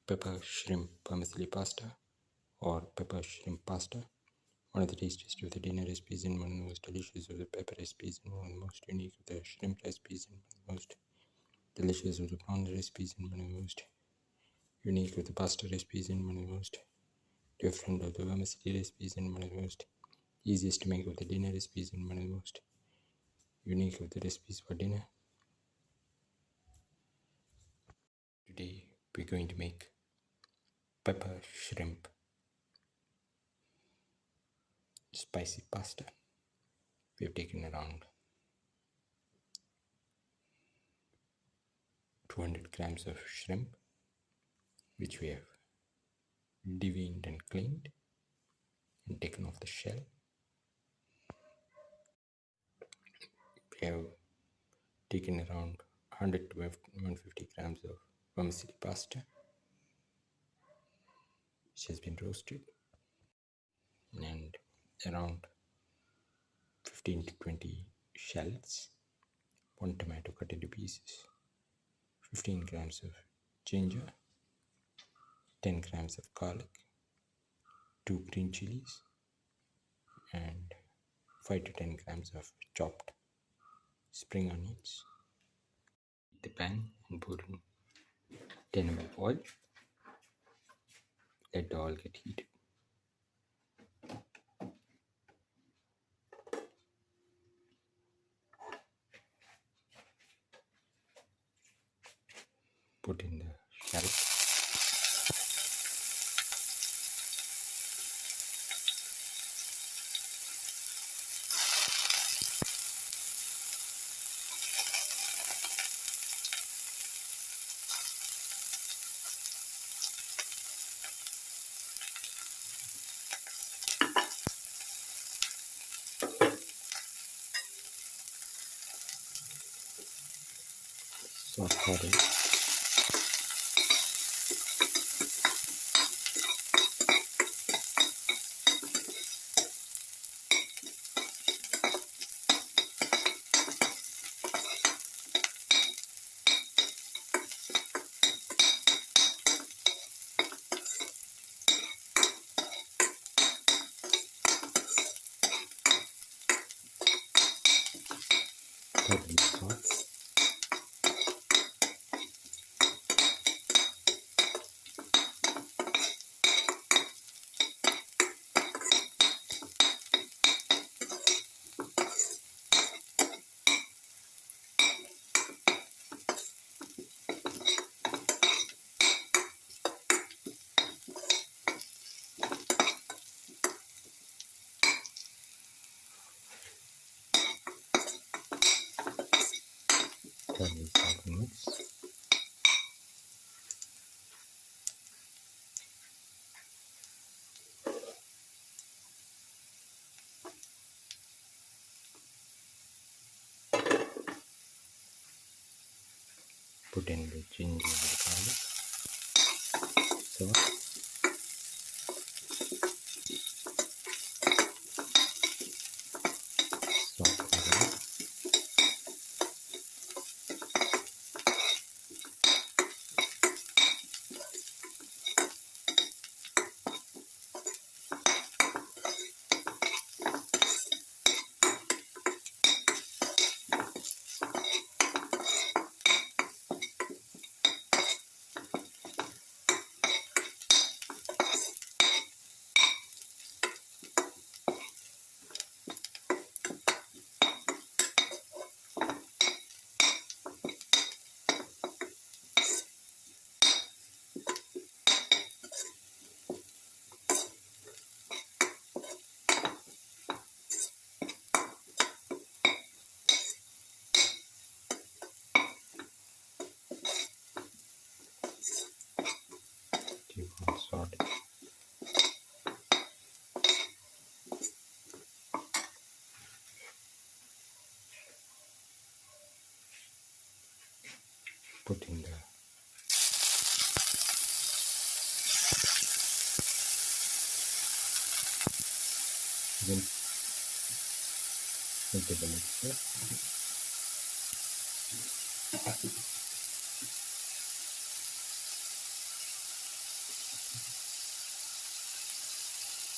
Pepper Shrimp Vermicelli Pasta or Pepper Shrimp Pasta. One of the tastiest of the dinner recipes and one of the most delicious of the pepper recipes and one of the most unique of the shrimp recipes and one of the most delicious of the prawn recipes and one of the most unique of the pasta recipes and one of the most different of the vermicelli recipes and one of the most easiest to make of the dinner recipes and one of the most unique of the recipes for dinner. Today we're going to make pepper shrimp spicy pasta. We have taken around 200 grams of shrimp, which we have deveined and cleaned and taken off the shell. We have taken around 100 to 150 grams of vermicelli pasta, which has been roasted, and around 15 to 20 shallots, 1 tomato cut into pieces, 15 grams of ginger, 10 grams of garlic, 2 green chilies, and 5 to 10 grams of chopped spring onions. Heat the pan and put in 10 ml of oil. Let the oil get heated. Put in the shallot. Saute it. Cover the salt. Turn this out and mix. Put in the ginger and the garlic. Salt. Salt and garlic. Keep on sorting. Put in the vegetable mixture.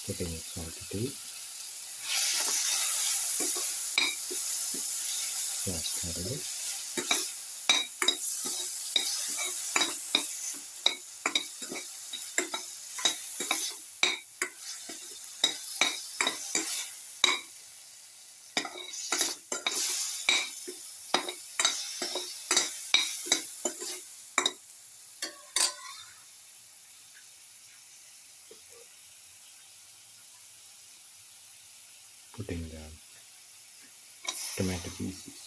putting saute, sauce thoroughly. Putting the tomato pieces,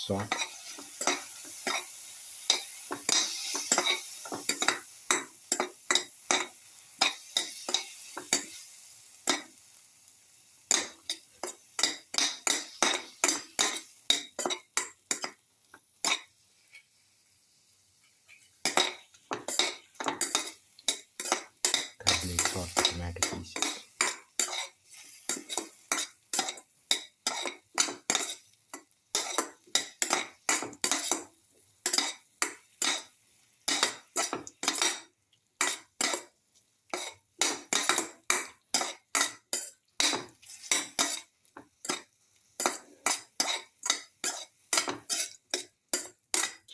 salt, garlic, salt, tomato pieces.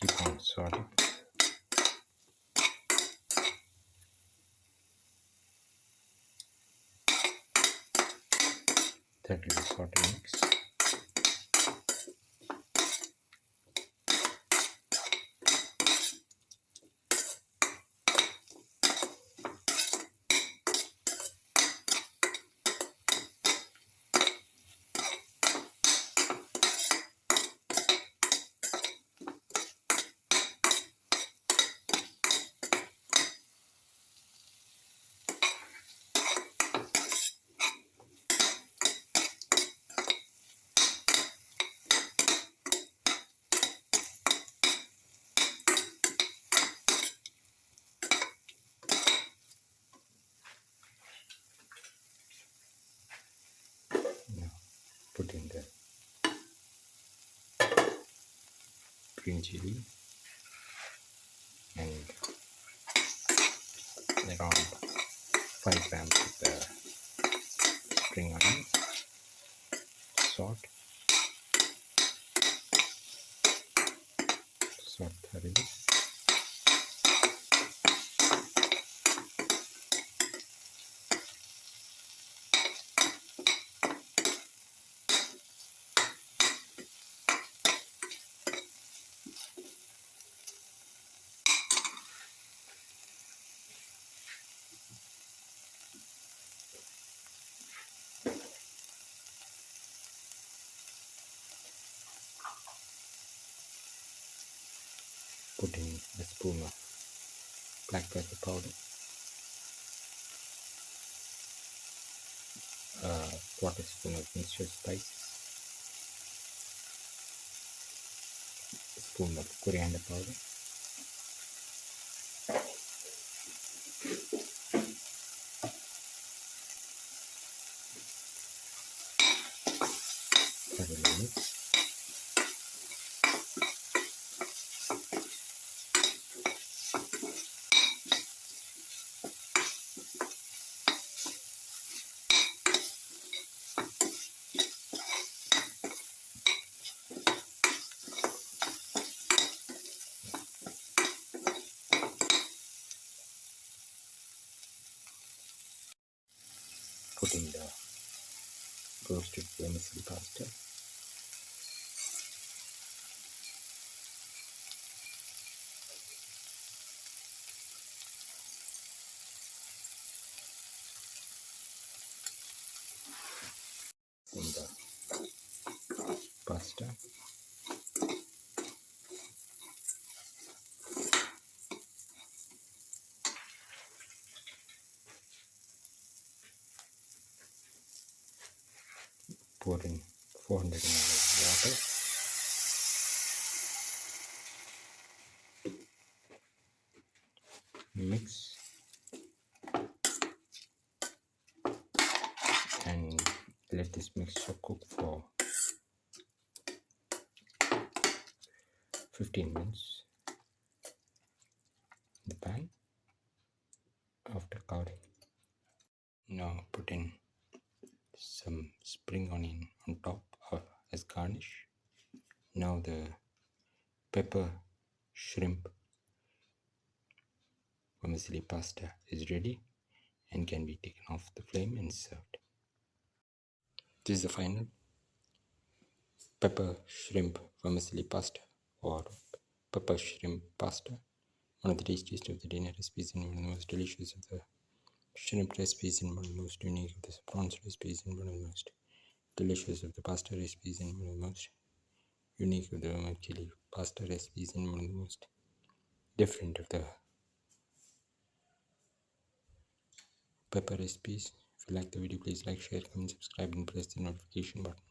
Keep on sauteing. Thirdly, saute mix. Now put in the green chili and around 5 grams of the spring onion, salt, thoroughly. Put in a spoon of black pepper powder, a quarter spoon of mixture spices, a spoon of coriander powder, thoroughly mix. Put in the roasted vermicelli pasta, in the pasta, pour in 400 ml of water, mix, and let this mixture cook for 15 minutes. pan after covering. Now put in some spring onion on top as garnish. Now the pepper shrimp vermicelli pasta is ready and can be taken off the flame and served. This is the final pepper shrimp vermicelli pasta or pepper shrimp pasta. One of the tastiest of the dinner recipes and one of the most delicious of the shrimp recipes and one of the most unique of the prawns recipes and one of the most delicious of the pasta recipes and one of the most unique of the vermicelli pasta recipes and one of the most different of the pepper recipes. If you like the video, please like, share, comment, subscribe and press the notification button.